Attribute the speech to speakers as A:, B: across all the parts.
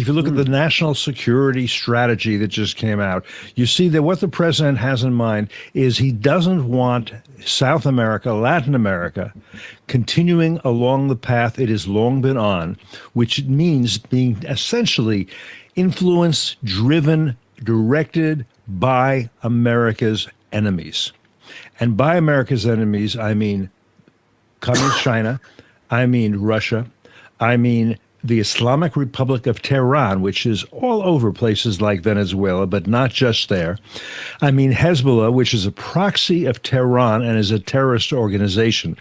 A: If you look at the national security strategy that just came out, you see that what the president has in mind is he doesn't want South America, Latin America, continuing along the path it has long been on, which means being essentially influenced, driven, directed by America's enemies. And by America's enemies, I mean Communist China, I mean Russia, I mean the Islamic Republic of Tehran, which is all over places like Venezuela, but not just there. I mean Hezbollah, which is a proxy of Tehran and is a terrorist organization.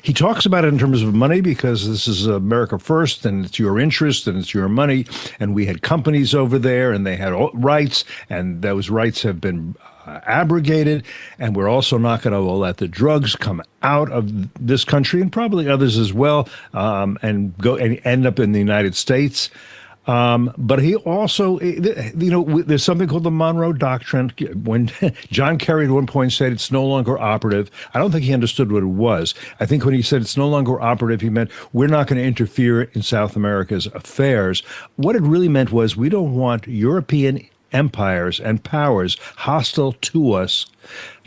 A: He talks about it in terms of money because this is America first and it's your interest and it's your money. And we had companies over there and they had rights, and those rights have been abrogated. And we're also not going to let the drugs come out of this country and probably others as well, and go and end up in the United States. But he also, there's something called the Monroe Doctrine. When John Kerry at one point said it's no longer operative, I don't think he understood what it was. I think when he said it's no longer operative, he meant we're not going to interfere in South America's affairs. What it really meant was we don't want European empires and powers hostile to us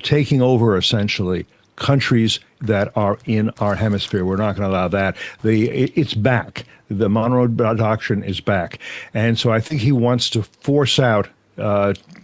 A: taking over, essentially, countries that are in our hemisphere. We're not going to allow that. It's back. The Monroe Doctrine is back. And so I think he wants to force out,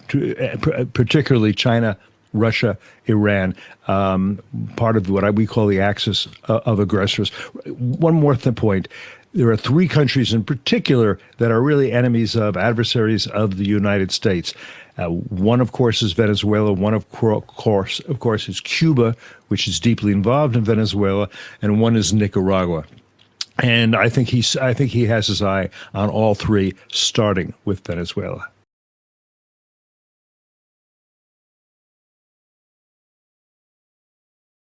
A: particularly China, Russia, Iran, part of what we call the axis of aggressors. One more point. There are three countries in particular that are really enemies of, adversaries of the United States. One, of course, is Venezuela. One, of course, is Cuba, which is deeply involved in Venezuela, and one is Nicaragua. And I think he has his eye on all three, starting with Venezuela.